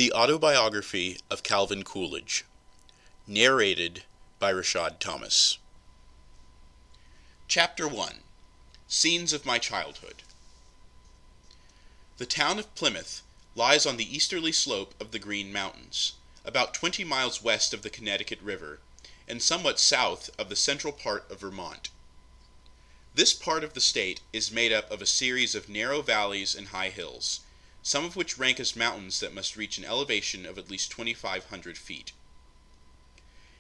The Autobiography of Calvin Coolidge, narrated by Rushad Thomas. Chapter 1. Scenes of My Childhood. The town of Plymouth lies on the easterly slope of the Green Mountains, about 20 miles west of the Connecticut River, and somewhat south of the central part of Vermont. This part of the state is made up of a series of narrow valleys and high hills, some of which rank as mountains that must reach an elevation of at least 2,500 feet.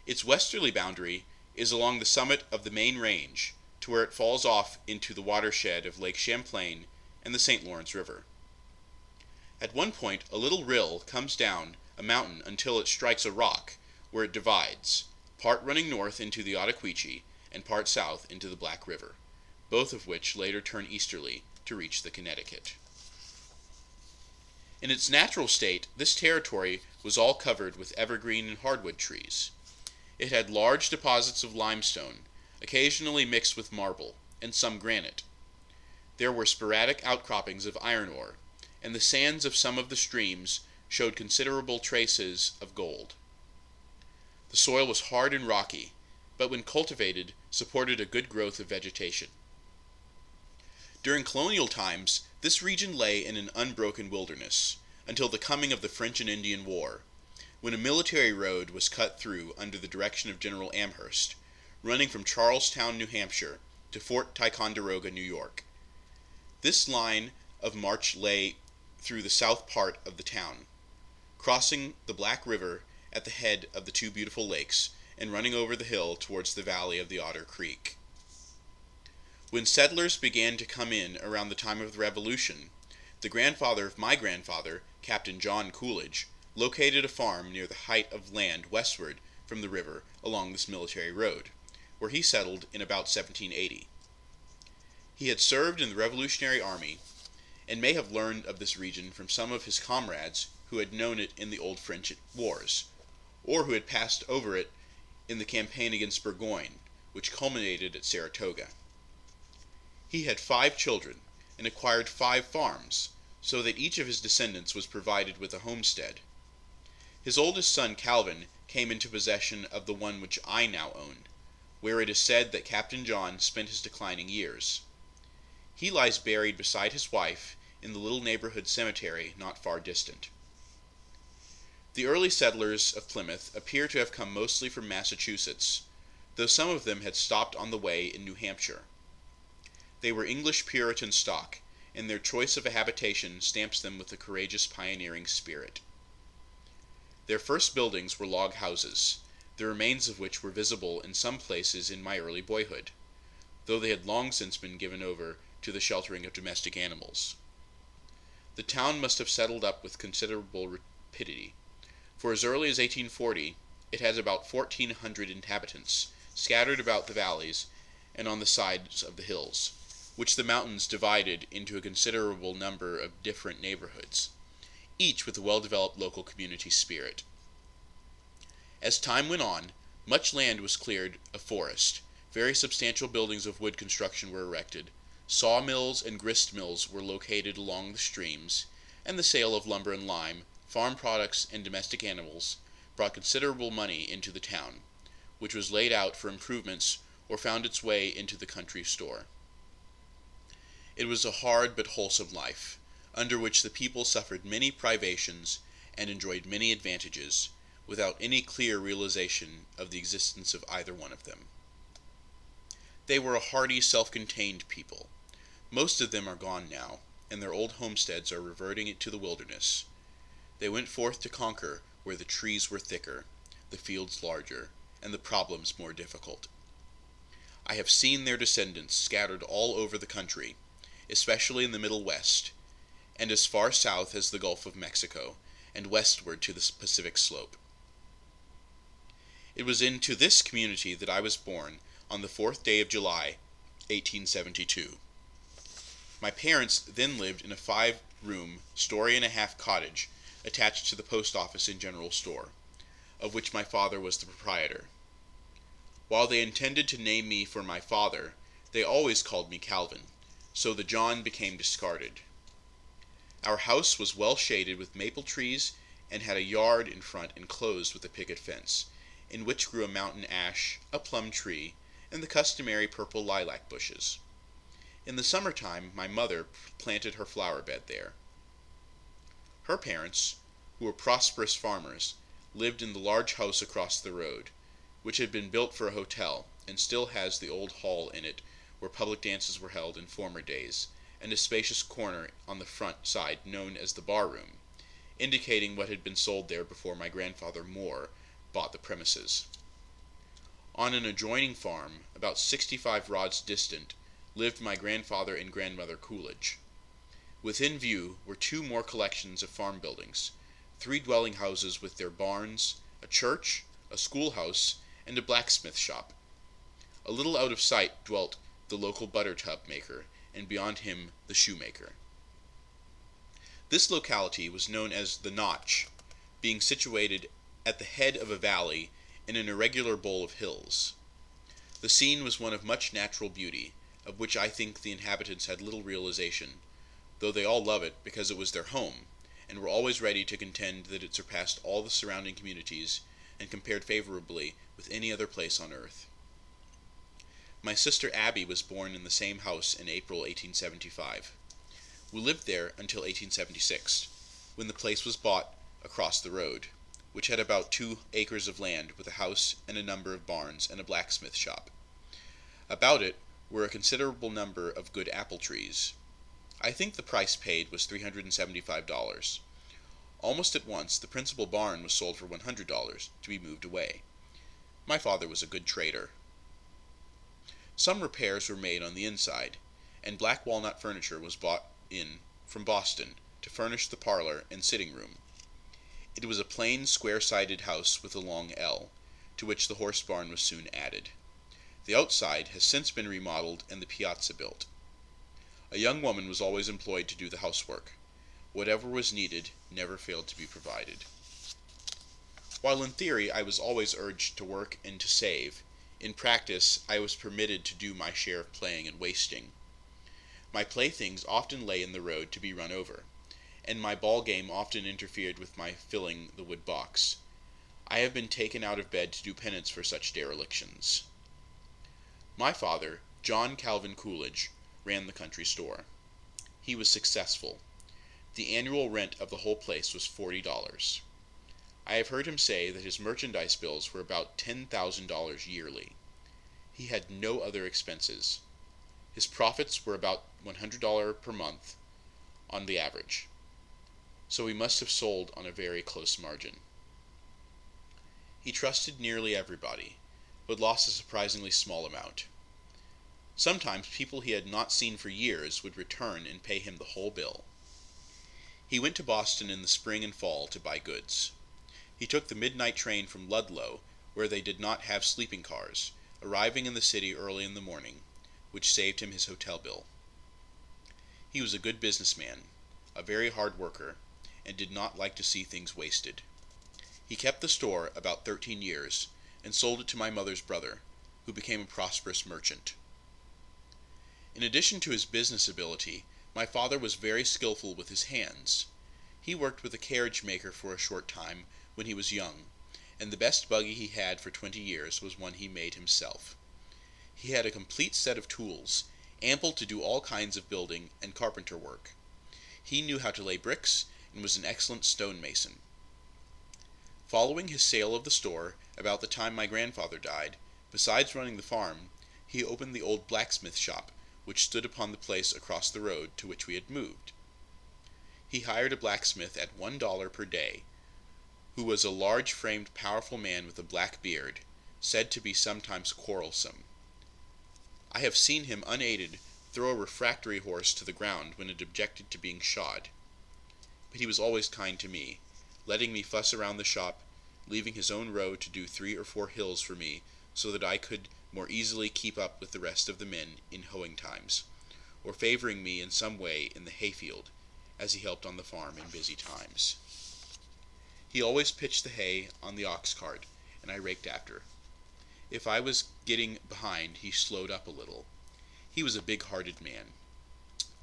Its westerly boundary is along the summit of the main range, to where it falls off into the watershed of Lake Champlain and the St. Lawrence River. At one point, a little rill comes down a mountain until it strikes a rock, where it divides, part running north into the Ottaquechee and part south into the Black River, both of which later turn easterly to reach the Connecticut. In its natural state, this territory was all covered with evergreen and hardwood trees. It had large deposits of limestone, occasionally mixed with marble, and some granite. There were sporadic outcroppings of iron ore, and the sands of some of the streams showed considerable traces of gold. The soil was hard and rocky, but when cultivated, supported a good growth of vegetation. During colonial times, this region lay in an unbroken wilderness, until the coming of the French and Indian War, when a military road was cut through under the direction of General Amherst, running from Charlestown, New Hampshire, to Fort Ticonderoga, New York. This line of march lay through the south part of the town, crossing the Black River at the head of the two beautiful lakes, and running over the hill towards the valley of the Otter Creek. When settlers began to come in around the time of the Revolution, the grandfather of my grandfather, Captain John Coolidge, located a farm near the height of land westward from the river along this military road, where he settled in about 1780. He had served in the Revolutionary Army, and may have learned of this region from some of his comrades who had known it in the old French wars, or who had passed over it in the campaign against Burgoyne, which culminated at Saratoga. He had 5 children, and acquired 5 farms, so that each of his descendants was provided with a homestead. His oldest son, Calvin, came into possession of the one which I now own, where it is said that Captain John spent his declining years. He lies buried beside his wife in the little neighborhood cemetery not far distant. The early settlers of Plymouth appear to have come mostly from Massachusetts, though some of them had stopped on the way in New Hampshire. They were English Puritan stock, and their choice of a habitation stamps them with a courageous pioneering spirit. Their first buildings were log houses, the remains of which were visible in some places in my early boyhood, though they had long since been given over to the sheltering of domestic animals. The town must have settled up with considerable rapidity, for as early as 1840 it had about 1,400 inhabitants, scattered about the valleys and on the sides of the hills, which the mountains divided into a considerable number of different neighborhoods, each with a well-developed local community spirit. As time went on, much land was cleared of forest, very substantial buildings of wood construction were erected, sawmills and grist mills were located along the streams, and the sale of lumber and lime, farm products, and domestic animals brought considerable money into the town, which was laid out for improvements or found its way into the country store. It was a hard but wholesome life, under which the people suffered many privations and enjoyed many advantages, without any clear realization of the existence of either one of them. They were a hardy, self-contained people. Most of them are gone now, and their old homesteads are reverting to the wilderness. They went forth to conquer where the trees were thicker, the fields larger, and the problems more difficult. I have seen their descendants scattered all over the country, especially in the Middle West, and as far south as the Gulf of Mexico, and westward to the Pacific slope. It was into this community that I was born on the 4th day of July, 1872. My parents then lived in a 5-room, story-and-a-half cottage attached to the post office and general store, of which my father was the proprietor. While they intended to name me for my father, they always called me Calvin, so the John became discarded. Our house was well shaded with maple trees and had a yard in front enclosed with a picket fence, in which grew a mountain ash, a plum tree, and the customary purple lilac bushes. In the summertime my mother planted her flower bed there. Her parents, who were prosperous farmers, lived in the large house across the road, which had been built for a hotel, and still has the old hall in it where public dances were held in former days, and a spacious corner on the front side known as the bar room, indicating what had been sold there before my grandfather Moore bought the premises. On an adjoining farm, about 65 rods distant, lived my grandfather and grandmother Coolidge. Within view were two more collections of farm buildings, 3 dwelling houses with their barns, a church, a schoolhouse, and a blacksmith shop. A little out of sight dwelt the local butter tub maker, and beyond him the shoemaker. This locality was known as the Notch, being situated at the head of a valley in an irregular bowl of hills. The scene was one of much natural beauty, of which I think the inhabitants had little realization, though they all love it because it was their home, and were always ready to contend that it surpassed all the surrounding communities, and compared favorably with any other place on earth. My sister Abby was born in the same house in April 1875. We lived there until 1876, when the place was bought across the road, which had about 2 acres of land with a house and a number of barns and a blacksmith shop. About it were a considerable number of good apple trees. I think the price paid was $375. Almost at once the principal barn was sold for $100 to be moved away. My father was a good trader. Some repairs were made on the inside, and black walnut furniture was bought in from Boston to furnish the parlor and sitting room. It was a plain, square-sided house with a long L, to which the horse barn was soon added. The outside has since been remodeled and the piazza built. A young woman was always employed to do the housework. Whatever was needed never failed to be provided. While in theory I was always urged to work and to save, in practice I was permitted to do my share of playing and wasting. My playthings often lay in the road to be run over, and my ball game often interfered with my filling the wood box. I have been taken out of bed to do penance for such derelictions. My father, John Calvin Coolidge, ran the country store. He was successful. The annual rent of the whole place was $40. I have heard him say that his merchandise bills were about $10,000 yearly. He had no other expenses. His profits were about $100 per month on the average, so he must have sold on a very close margin. He trusted nearly everybody, but lost a surprisingly small amount. Sometimes people he had not seen for years would return and pay him the whole bill. He went to Boston in the spring and fall to buy goods. He took the midnight train from Ludlow, where they did not have sleeping cars, arriving in the city early in the morning, which saved him his hotel bill. He was a good businessman, a very hard worker, and did not like to see things wasted. He kept the store about 13 years, and sold it to my mother's brother, who became a prosperous merchant. In addition to his business ability, my father was very skillful with his hands. He worked with a carriage maker for a short time when he was young, and the best buggy he had for 20 years was one he made himself. He had a complete set of tools, ample to do all kinds of building and carpenter work. He knew how to lay bricks, and was an excellent stonemason. Following his sale of the store, about the time my grandfather died, besides running the farm, he opened the Old Blacksmith Shop, which stood upon the place across the road to which we had moved. He hired a blacksmith at $1 per day, who was a large-framed, powerful man with a black beard, said to be sometimes quarrelsome. I have seen him unaided throw a refractory horse to the ground when it objected to being shod. But he was always kind to me, letting me fuss around the shop, leaving his own row to do 3 or 4 hills for me, so that I could more easily keep up with the rest of the men in hoeing times, or favoring me in some way in the hayfield, as he helped on the farm in busy times. He always pitched the hay on the ox cart, and I raked after. If I was getting behind, he slowed up a little. He was a big-hearted man.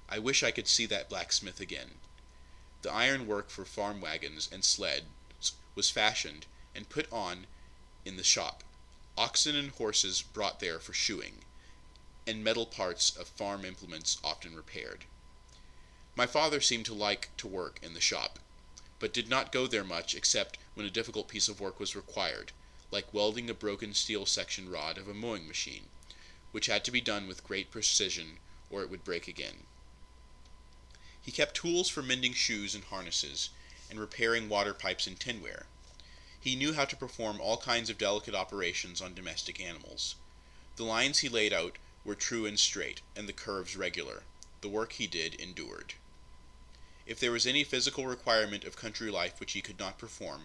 I wish I could see that blacksmith again. The iron work for farm wagons and sled was fashioned and put on in the shop, oxen and horses brought there for shoeing, and metal parts of farm implements often repaired. My father seemed to like to work in the shop, but did not go there much except when a difficult piece of work was required, like welding a broken steel section rod of a mowing machine, which had to be done with great precision or it would break again. He kept tools for mending shoes and harnesses, and repairing water pipes and tinware. He knew how to perform all kinds of delicate operations on domestic animals. The lines he laid out were true and straight, and the curves regular. The work he did endured. If there was any physical requirement of country life which he could not perform,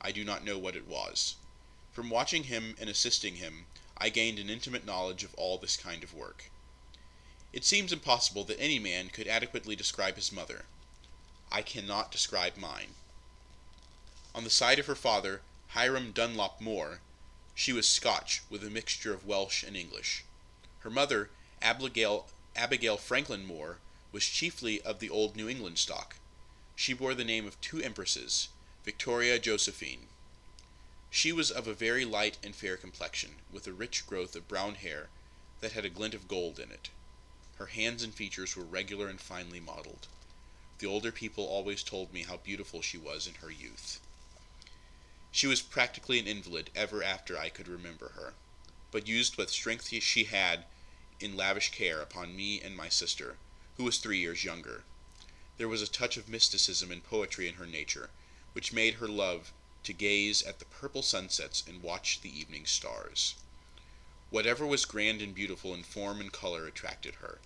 I do not know what it was. From watching him and assisting him, I gained an intimate knowledge of all this kind of work. It seems impossible that any man could adequately describe his mother. I cannot describe mine. On the side of her father, Hiram Dunlop Moore, she was Scotch with a mixture of Welsh and English. Her mother, Abigail Franklin Moore, was chiefly of the old New England stock. She bore the name of two empresses, Victoria Josephine. She was of a very light and fair complexion, with a rich growth of brown hair that had a glint of gold in it. Her hands and features were regular and finely modeled. The older people always told me how beautiful she was in her youth. She was practically an invalid ever after I could remember her, but used what strength she had in lavish care upon me and my sister, who was 3 years younger. There was a touch of mysticism and poetry in her nature, which made her love to gaze at the purple sunsets and watch the evening stars. Whatever was grand and beautiful in form and color attracted her.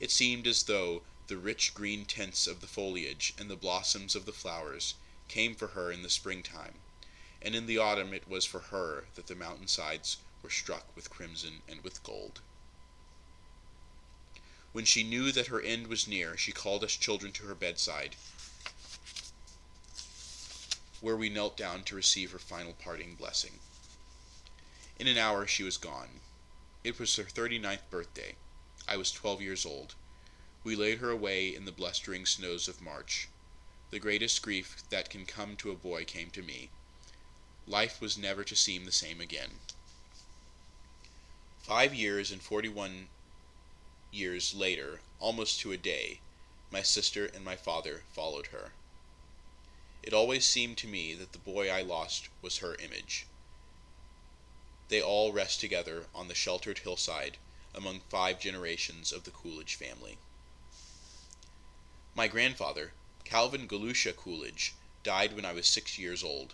It seemed as though the rich green tints of the foliage and the blossoms of the flowers came for her in the springtime, and in the autumn it was for her that the mountainsides were struck with crimson and with gold. When she knew that her end was near, she called us children to her bedside, where we knelt down to receive her final parting blessing. In an hour she was gone. It was her 39th birthday. I was 12 years old. We laid her away in the blustering snows of March. The greatest grief that can come to a boy came to me. Life was never to seem the same again. 5 years and 41 years later, almost to a day, my sister and my father followed her. It always seemed to me that the boy I lost was her image. They all rest together on the sheltered hillside among 5 generations of the Coolidge family. My grandfather, Calvin Coolidge, died when I was 6 years old.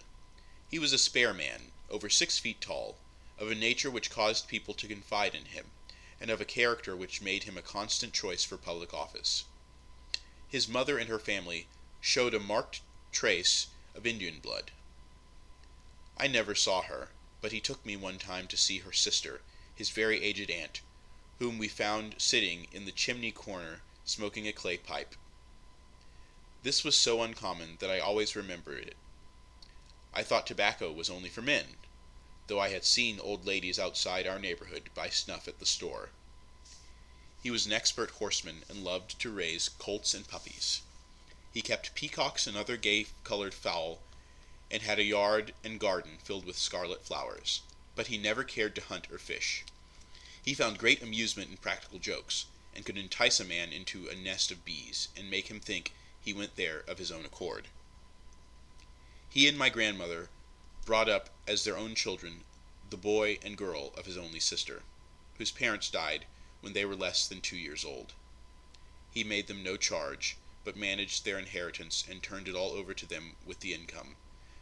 He was a spare man, over 6 feet tall, of a nature which caused people to confide in him, and of a character which made him a constant choice for public office. His mother and her family showed a marked trace of Indian blood. I never saw her, but he took me one time to see her sister, his very aged aunt, whom we found sitting in the chimney corner smoking a clay pipe. This was so uncommon that I always remembered it. I thought tobacco was only for men, though I had seen old ladies outside our neighborhood buy snuff at the store. He was an expert horseman and loved to raise colts and puppies. He kept peacocks and other gay-colored fowl, and had a yard and garden filled with scarlet flowers, but he never cared to hunt or fish. He found great amusement in practical jokes, and could entice a man into a nest of bees, and make him think he went there of his own accord. He and my grandmother brought up as their own children the boy and girl of his only sister, whose parents died when they were less than 2 years old. He made them no charge, but managed their inheritance and turned it all over to them with the income,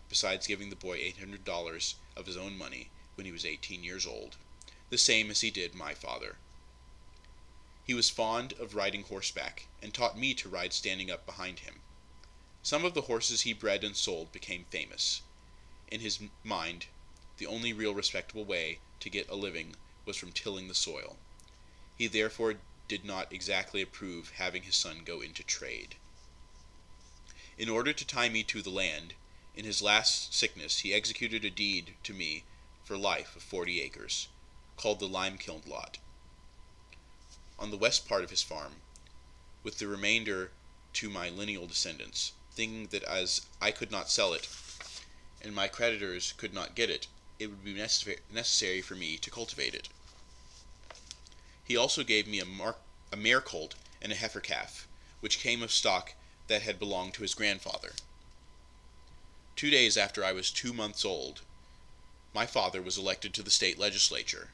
besides giving the boy $800 of his own money when he was 18 years old, the same as he did my father. He was fond of riding horseback, and taught me to ride standing up behind him. Some of the horses he bred and sold became famous. In his mind, the only real respectable way to get a living was from tilling the soil. He therefore did not exactly approve having his son go into trade. In order to tie me to the land, in his last sickness he executed a deed to me for life of 40 acres, called the Lime Kiln Lot, on the west part of his farm, with the remainder to my lineal descendants, thinking that as I could not sell it, and my creditors could not get it, it would be necessary for me to cultivate it. He also gave me a mare colt and a heifer calf, which came of stock that had belonged to his grandfather. 2 days after I was 2 months old, my father was elected to the state legislature.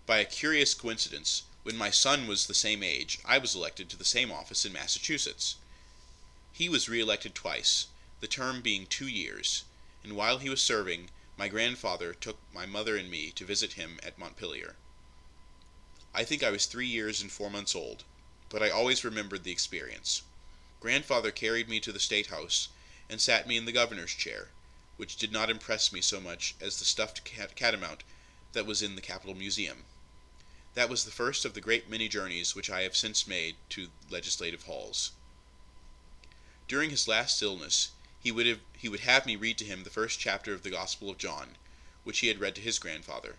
By a curious coincidence, when my son was the same age, I was elected to the same office in Massachusetts. He was re-elected twice, the term being 2 years, and while he was serving, my grandfather took my mother and me to visit him at Montpelier. I think I was 3 years and 4 months old, but I always remembered the experience. Grandfather carried me to the State House and sat me in the governor's chair, which did not impress me so much as the stuffed catamount that was in the Capitol Museum. That was the first of the great many journeys which I have since made to legislative halls. During his last illness, he would have me read to him the first chapter of the Gospel of John, which he had read to his grandfather.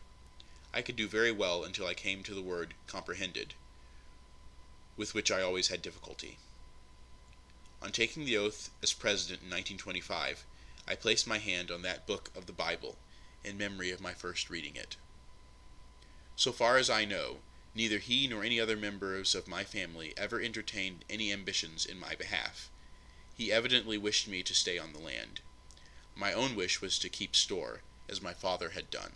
I could do very well until I came to the word comprehended, with which I always had difficulty. On taking the oath as president in 1925, I placed my hand on that book of the Bible in memory of my first reading it. So far as I know, neither he nor any other members of my family ever entertained any ambitions in my behalf. He evidently wished me to stay on the land. My own wish was to keep store, as my father had done.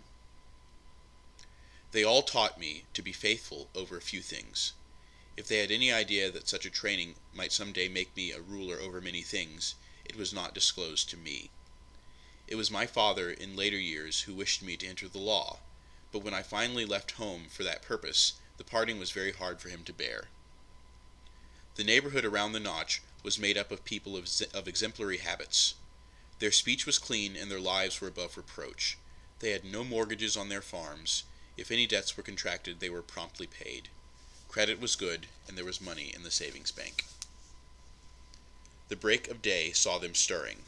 They all taught me to be faithful over a few things. If they had any idea that such a training might some day make me a ruler over many things, it was not disclosed to me. It was my father in later years who wished me to enter the law, but when I finally left home for that purpose, the parting was very hard for him to bear. The neighborhood around the Notch was made up of people of exemplary habits. Their speech was clean and their lives were above reproach. They had no mortgages on their farms. If any debts were contracted, they were promptly paid. Credit was good, and there was money in the savings bank. The break of day saw them stirring.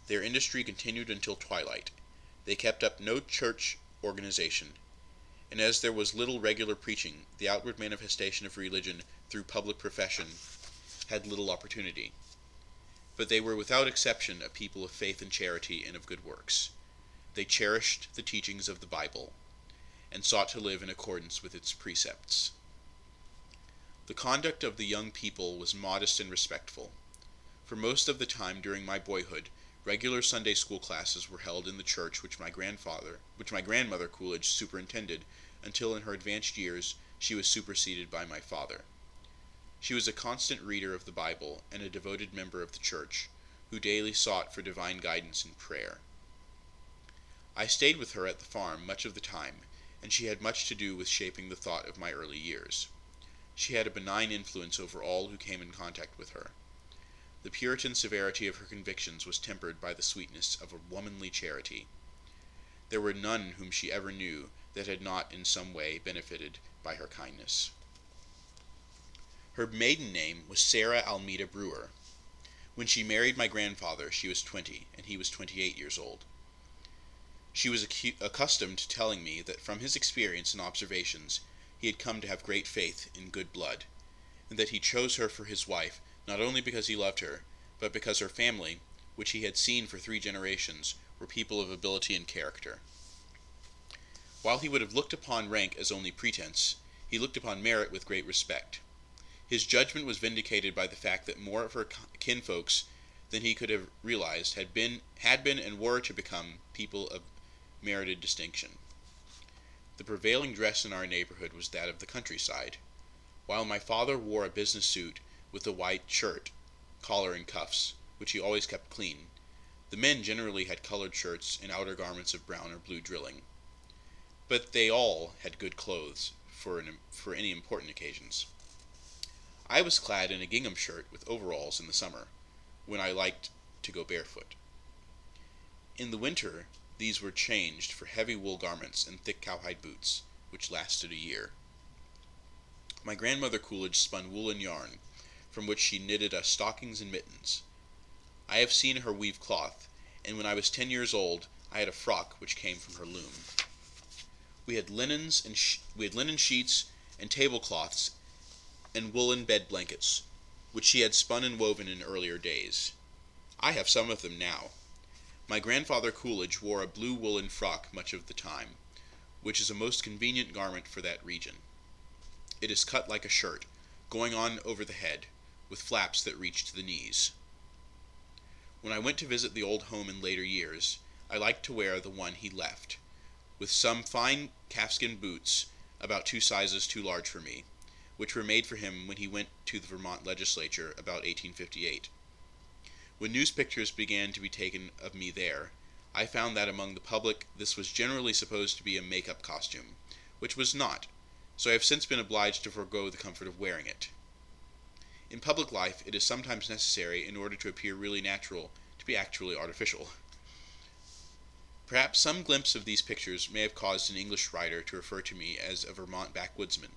Their industry continued until twilight. They kept up no church organization, and as there was little regular preaching, the outward manifestation of religion through public profession had little opportunity. But they were without exception a people of faith and charity and of good works. They cherished the teachings of the Bible, and sought to live in accordance with its precepts. The conduct of the young people was modest and respectful. For most of the time during my boyhood, regular Sunday school classes were held in the church which my grandmother Coolidge superintended until in her advanced years she was superseded by my father. She was a constant reader of the Bible and a devoted member of the church, who daily sought for divine guidance in prayer. I stayed with her at the farm much of the time, and she had much to do with shaping the thought of my early years. She had a benign influence over all who came in contact with her. The Puritan severity of her convictions was tempered by the sweetness of a womanly charity. There were none whom she ever knew that had not in some way benefited by her kindness. Her maiden name was Sarah Almeda Brewer. When she married my grandfather, she was 20, and he was 28 years old. She was accustomed to telling me that from his experience and observations, he had come to have great faith in good blood, and that he chose her for his wife not only because he loved her, but because her family, which he had seen for 3 generations, were people of ability and character. While he would have looked upon rank as only pretense, he looked upon merit with great respect. His judgment was vindicated by the fact that more of her kinfolks than he could have realized had been and were to become people of merited distinction. The prevailing dress in our neighborhood was that of the countryside. While my father wore a business suit with a white shirt, collar and cuffs, which he always kept clean, the men generally had colored shirts and outer garments of brown or blue drilling. But they all had good clothes for any important occasions. I was clad in a gingham shirt with overalls in the summer, when I liked to go barefoot. In the winter, these were changed for heavy wool garments and thick cowhide boots, which lasted a year. My grandmother Coolidge spun wool and yarn, from which she knitted us stockings and mittens. I have seen her weave cloth, and when I was 10 years old, I had a frock which came from her loom. We had linen sheets and tablecloths and woolen bed blankets, which she had spun and woven in earlier days. I have some of them now. My grandfather Coolidge wore a blue woolen frock much of the time, which is a most convenient garment for that region. It is cut like a shirt, going on over the head, with flaps that reach to the knees. When I went to visit the old home in later years, I liked to wear the one he left, with some fine calfskin boots about 2 sizes too large for me, which were made for him when he went to the Vermont legislature about 1858. When news pictures began to be taken of me there, I found that among the public this was generally supposed to be a make-up costume, which was not, so I have since been obliged to forego the comfort of wearing it. In public life, it is sometimes necessary, in order to appear really natural, to be actually artificial. Perhaps some glimpse of these pictures may have caused an English writer to refer to me as a Vermont backwoodsman.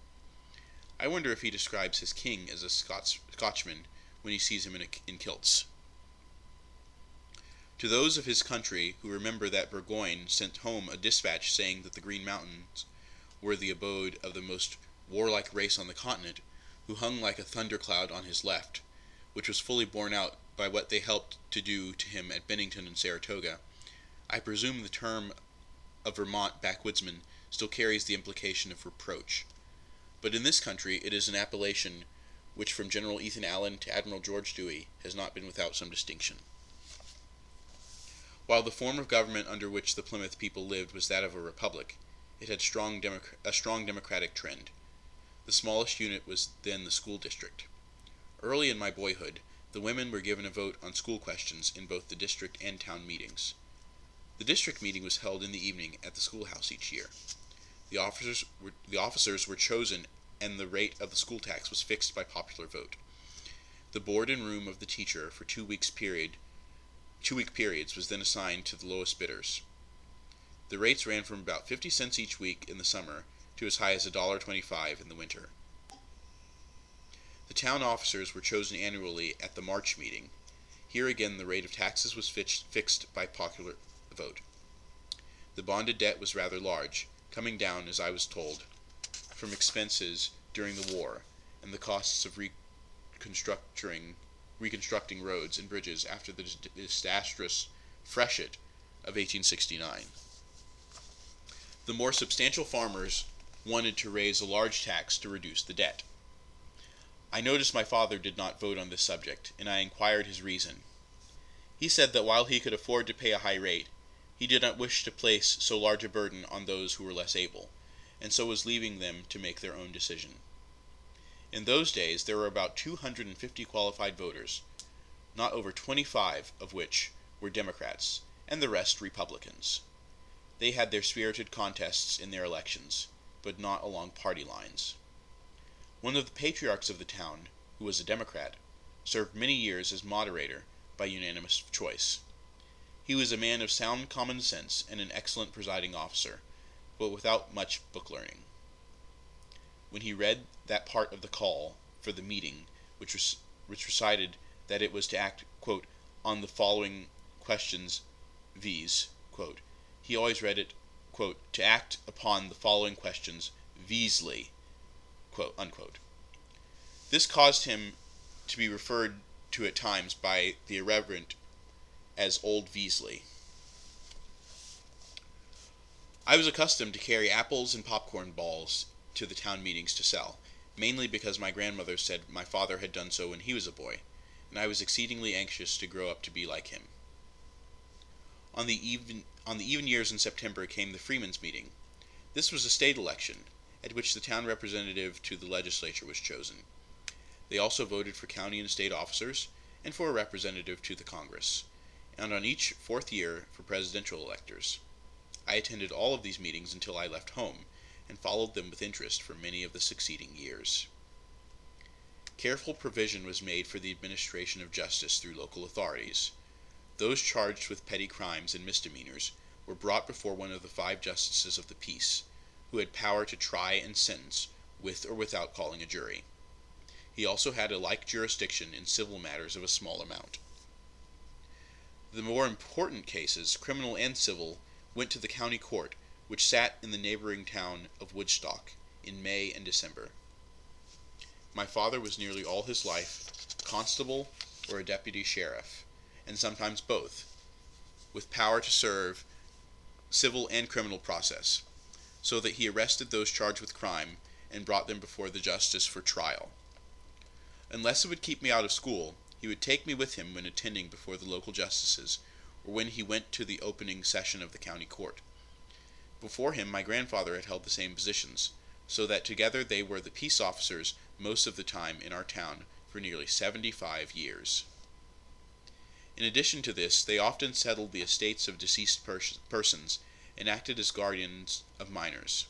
I wonder if he describes his king as a Scotchman when he sees him in kilts. To those of his country who remember that Burgoyne sent home a dispatch saying that the Green Mountains were the abode of the most warlike race on the continent, who hung like a thundercloud on his left, which was fully borne out by what they helped to do to him at Bennington and Saratoga, I presume the term of Vermont backwoodsman still carries the implication of reproach. But in this country it is an appellation which, from General Ethan Allen to Admiral George Dewey, has not been without some distinction. While the form of government under which the Plymouth people lived was that of a republic, it had a strong democratic trend. The smallest unit was then the school district. Early in my boyhood, the women were given a vote on school questions in both the district and town meetings. The district meeting was held in the evening at the schoolhouse each year. The officers were chosen, and the rate of the school tax was fixed by popular vote. The board and room of the teacher for 2-week periods was then assigned to the lowest bidders. The rates ran from about 50 cents each week in the summer to as high as $1.25 in the winter. The town officers were chosen annually at the March meeting. Here again the rate of taxes was fixed by popular vote. The bonded debt was rather large, coming down, as I was told, from expenses during the war and the costs of reconstructing roads and bridges after the disastrous freshet of 1869. The more substantial farmers wanted to raise a large tax to reduce the debt. I noticed my father did not vote on this subject, and I inquired his reason. He said that while he could afford to pay a high rate, he did not wish to place so large a burden on those who were less able, and so was leaving them to make their own decision. In those days there were about 250 qualified voters, not over 25 of which were Democrats, and the rest Republicans. They had their spirited contests in their elections, but not along party lines. One of the patriarchs of the town, who was a Democrat, served many years as moderator by unanimous choice. He was a man of sound common sense and an excellent presiding officer, but without much book learning. When he read that part of the call for the meeting, which recited that it was to act, quote, on the following questions, viz., quote, he always read it, quote, to act upon the following questions, visely, quote, unquote. This caused him to be referred to at times by the irreverent as Old Veasley. I was accustomed to carry apples and popcorn balls to the town meetings to sell, mainly because my grandmother said my father had done so when he was a boy, and I was exceedingly anxious to grow up to be like him. On the even years in September came the Freeman's meeting. This was a state election, at which the town representative to the legislature was chosen. They also voted for county and state officers, and for a representative to the Congress, and on each 4th year for presidential electors. I attended all of these meetings until I left home, and followed them with interest for many of the succeeding years. Careful provision was made for the administration of justice through local authorities. Those charged with petty crimes and misdemeanors were brought before one of the 5 justices of the peace, who had power to try and sentence with or without calling a jury. He also had a like jurisdiction in civil matters of a small amount. The more important cases, criminal and civil, went to the county court, which sat in the neighboring town of Woodstock in May and December. My father was nearly all his life a constable or a deputy sheriff, and sometimes both. with power to serve civil and criminal process, so that he arrested those charged with crime and brought them before the justice for trial. Unless it would keep me out of school, he would take me with him when attending before the local justices, or when he went to the opening session of the county court. Before him, my grandfather had held the same positions, so that together they were the peace officers most of the time in our town for nearly 75 years. In addition to this, they often settled the estates of deceased persons and acted as guardians of minors.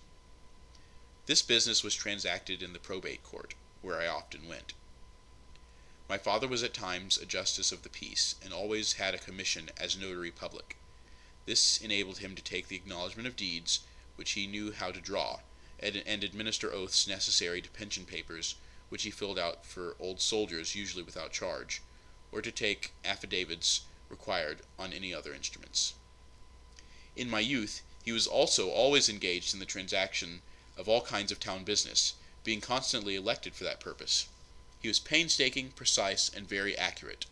This business was transacted in the probate court, where I often went. My father was at times a justice of the peace, and always had a commission as notary public. This enabled him to take the acknowledgment of deeds, which he knew how to draw, and administer oaths necessary to pension papers, which he filled out for old soldiers, usually without charge, or to take affidavits required on any other instruments. In my youth, he was also always engaged in the transaction of all kinds of town business, being constantly elected for that purpose. He was painstaking, precise, and very accurate,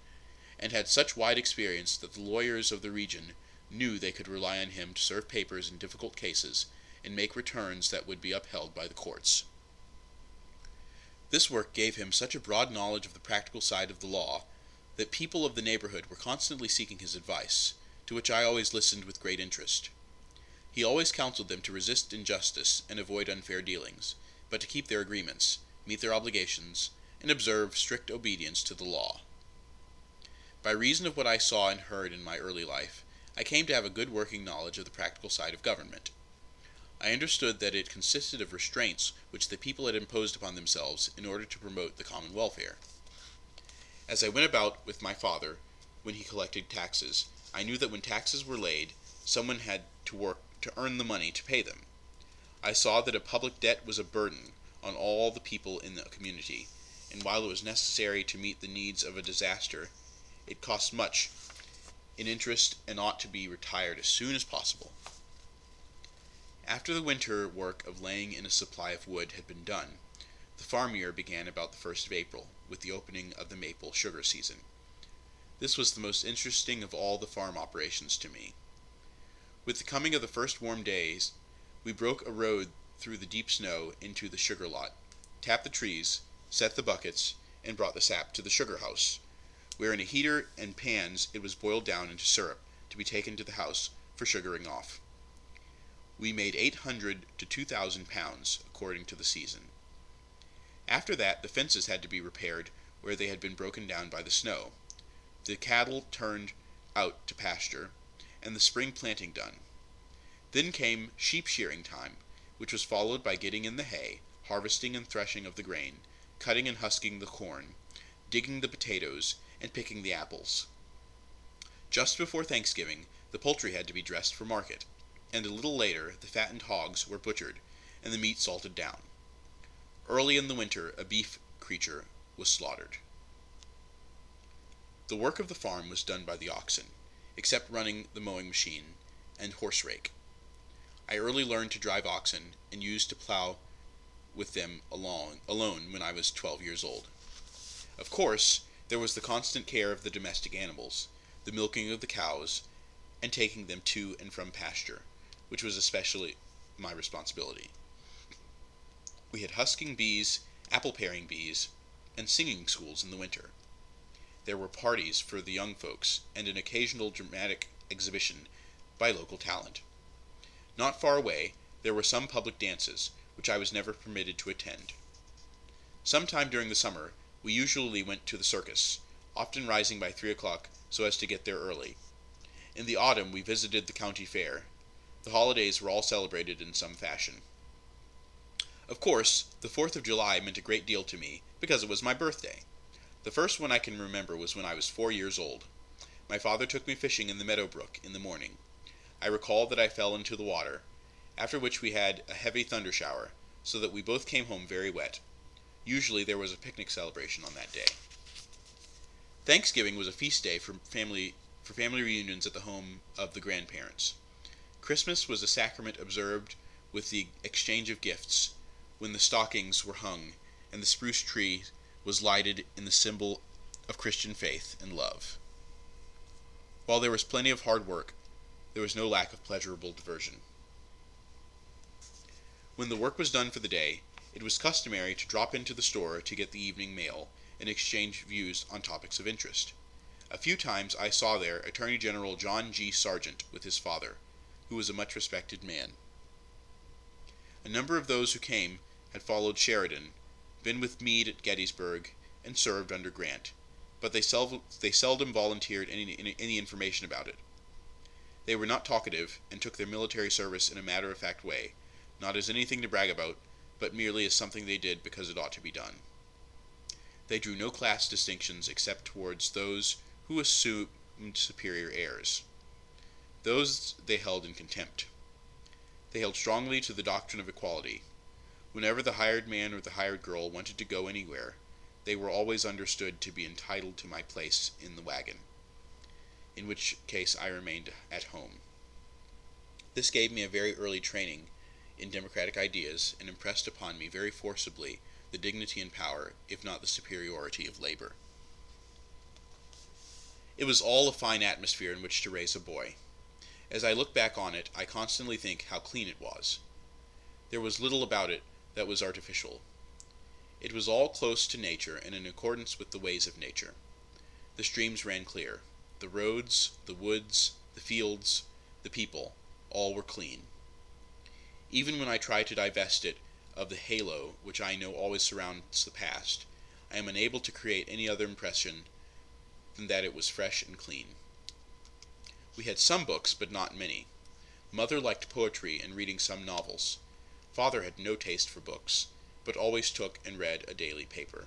and had such wide experience that the lawyers of the region knew they could rely on him to serve papers in difficult cases and make returns that would be upheld by the courts. This work gave him such a broad knowledge of the practical side of the law that people of the neighborhood were constantly seeking his advice, to which I always listened with great interest. He always counseled them to resist injustice and avoid unfair dealings, but to keep their agreements, meet their obligations, and observe strict obedience to the law. By reason of what I saw and heard in my early life, I came to have a good working knowledge of the practical side of government. I understood that it consisted of restraints which the people had imposed upon themselves in order to promote the common welfare. As I went about with my father when he collected taxes, I knew that when taxes were laid, someone had to work to earn the money to pay them. I saw that a public debt was a burden on all the people in the community, and while it was necessary to meet the needs of a disaster, it cost much in interest and ought to be retired as soon as possible. After the winter work of laying in a supply of wood had been done, the farm year began about the 1st of April, with the opening of the maple sugar season. This was the most interesting of all the farm operations to me. With the coming of the first warm days, we broke a road through the deep snow into the sugar lot, tapped the trees, set the buckets, and brought the sap to the sugar house, where in a heater and pans it was boiled down into syrup to be taken to the house for sugaring off. We made 800 to 2,000 pounds, according to the season. After that, the fences had to be repaired where they had been broken down by the snow, the cattle turned out to pasture, and the spring planting done. Then came sheep shearing time, which was followed by getting in the hay, harvesting and threshing of the grain, cutting and husking the corn, digging the potatoes, and picking the apples. Just before Thanksgiving, the poultry had to be dressed for market, and a little later the fattened hogs were butchered, and the meat salted down. Early in the winter, a beef creature was slaughtered. The work of the farm was done by the oxen, except running the mowing machine and horse rake. I early learned to drive oxen, and used to plow with them alone when I was 12 years old. Of course, there was the constant care of the domestic animals, the milking of the cows, and taking them to and from pasture, which was especially my responsibility. We had husking bees, apple-paring bees, and singing schools in the winter. There were parties for the young folks, and an occasional dramatic exhibition by local talent. Not far away, there were some public dances, which I was never permitted to attend. Sometime during the summer, we usually went to the circus, often rising by 3 o'clock so as to get there early. In the autumn, we visited the county fair. The holidays were all celebrated in some fashion. Of course, the 4th of July meant a great deal to me, because it was my birthday. The first one I can remember was when I was 4 years old. My father took me fishing in the meadow brook in the morning. I recall that I fell into the water, after which we had a heavy thunder shower, so that we both came home very wet. Usually there was a picnic celebration on that day. Thanksgiving was a feast day for family reunions at the home of the grandparents. Christmas was a sacrament observed with the exchange of gifts, when the stockings were hung and the spruce tree was lighted in the symbol of Christian faith and love. While there was plenty of hard work, There was no lack of pleasurable diversion. When the work was done for the day, it was customary to drop into the store to get the evening mail and exchange views on topics of interest. A few times I saw there Attorney General John G. Sargent with his father, who was a much respected man. A number of those who came had followed Sheridan, been with Meade at Gettysburg, and served under Grant, but they seldom volunteered any information about it. They were not talkative, and took their military service in a matter-of-fact way, not as anything to brag about, but merely as something they did because it ought to be done. They drew no class distinctions except towards those who assumed superior airs. Those they held in contempt. They held strongly to the doctrine of equality. Whenever the hired man or the hired girl wanted to go anywhere, they were always understood to be entitled to my place in the wagon, in which case I remained at home. This gave me a very early training in democratic ideas, and impressed upon me very forcibly the dignity and power, if not the superiority, of labor. It was all a fine atmosphere in which to raise a boy. As I look back on it, I constantly think how clean it was. There was little about it that was artificial. It was all close to nature and in accordance with the ways of nature. The streams ran clear. The roads, the woods, the fields, the people, all were clean. Even when I try to divest it of the halo which I know always surrounds the past, I am unable to create any other impression than that it was fresh and clean. We had some books, but not many. Mother liked poetry and reading some novels. Father had no taste for books, but always took and read a daily paper.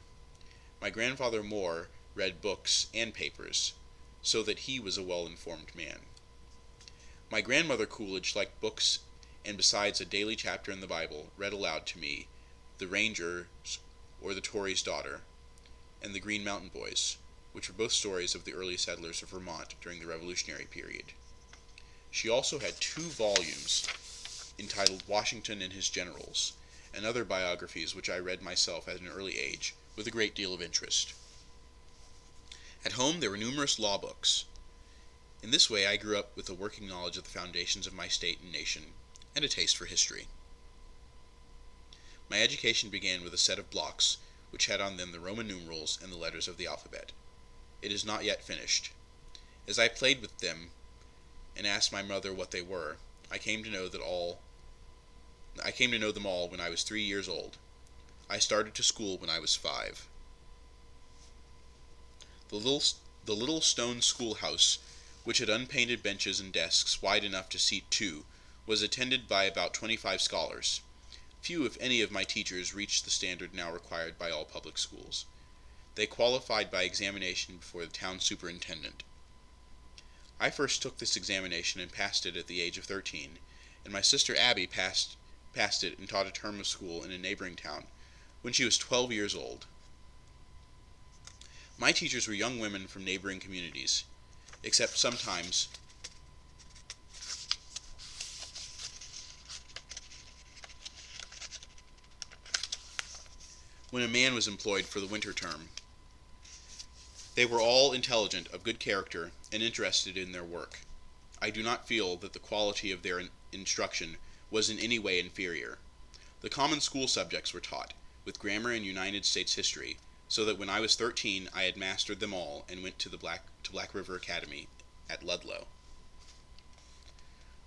My grandfather Moore read books and papers, so that he was a well-informed man. My grandmother Coolidge liked books, and besides a daily chapter in the Bible, read aloud to me The Rangers, or The Tory's Daughter, and The Green Mountain Boys, which were both stories of the early settlers of Vermont during the Revolutionary period. She also had 2 volumes entitled Washington and His Generals, and other biographies which I read myself at an early age with a great deal of interest. At home there were numerous law books. In this way I grew up with a working knowledge of the foundations of my state and nation, and a taste for history. My education began with a set of blocks which had on them the Roman numerals and the letters of the alphabet. It is not yet finished. As I played with them and asked my mother what they were, I came to know them all when I was 3 years old. I started to school when I was 5. The little stone schoolhouse, which had unpainted benches and desks wide enough to seat 2, was attended by about 25 scholars. Few, if any, of my teachers reached the standard now required by all public schools. They qualified by examination before the town superintendent. I first took this examination and passed it at the age of 13, and my sister Abby passed it and taught a term of school in a neighboring town when she was 12 years old. My teachers were young women from neighboring communities, except sometimes when a man was employed for the winter term. They were all intelligent, of good character, and interested in their work. I do not feel that the quality of their instruction was in any way inferior. The common school subjects were taught, with grammar and United States history, so that when I was 13 I had mastered them all and went to Black River Academy at Ludlow.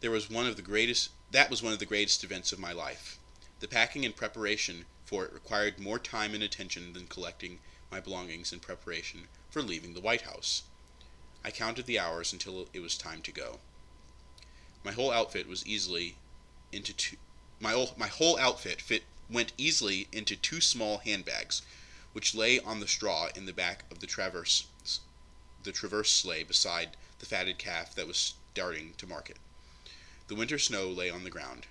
That was one of the greatest events of my life. The packing and preparation for it required more time and attention than collecting my belongings in preparation for leaving the White House. I counted the hours until it was time to go. My whole outfit went easily into 2 small handbags, which lay on the straw in the back of the traverse sleigh beside the fatted calf that was starting to market. The winter snow lay on the ground.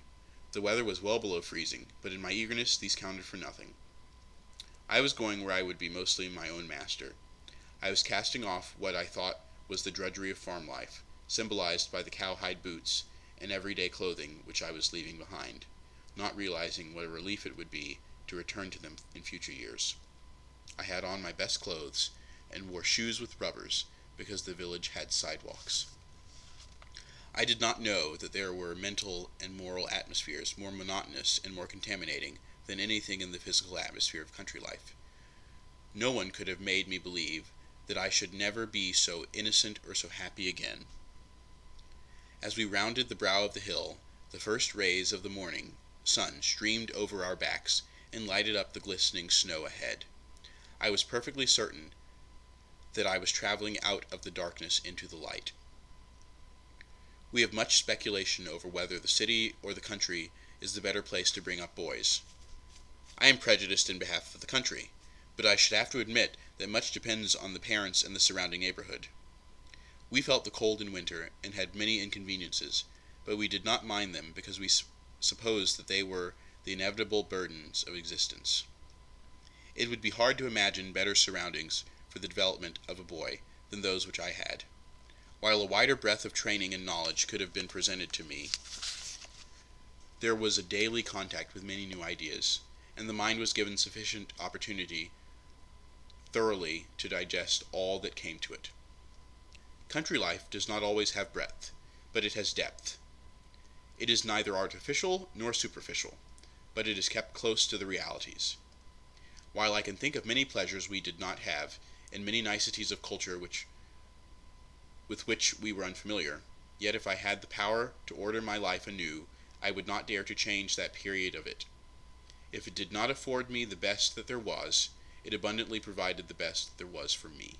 The weather was well below freezing, but in my eagerness these counted for nothing. I was going where I would be mostly my own master. I was casting off what I thought was the drudgery of farm life, symbolized by the cowhide boots and everyday clothing which I was leaving behind, not realizing what a relief it would be to return to them in future years. I had on my best clothes and wore shoes with rubbers because the village had sidewalks. I did not know that there were mental and moral atmospheres more monotonous and more contaminating than anything in the physical atmosphere of country life. No one could have made me believe that I should never be so innocent or so happy again. As we rounded the brow of the hill, the first rays of the morning sun streamed over our backs and lighted up the glistening snow ahead. I was perfectly certain that I was traveling out of the darkness into the light. We have much speculation over whether the city or the country is the better place to bring up boys. I am prejudiced in behalf of the country, but I should have to admit that much depends on the parents and the surrounding neighborhood. We felt the cold in winter and had many inconveniences, but we did not mind them because we supposed that they were the inevitable burdens of existence. It would be hard to imagine better surroundings for the development of a boy than those which I had. While a wider breadth of training and knowledge could have been presented to me, there was a daily contact with many new ideas, and the mind was given sufficient opportunity thoroughly to digest all that came to it. Country life does not always have breadth, but it has depth. It is neither artificial nor superficial, but it is kept close to the realities. While I can think of many pleasures we did not have, and many niceties of culture with which we were unfamiliar, yet if I had the power to order my life anew, I would not dare to change that period of it. If it did not afford me the best that there was, it abundantly provided the best that there was for me.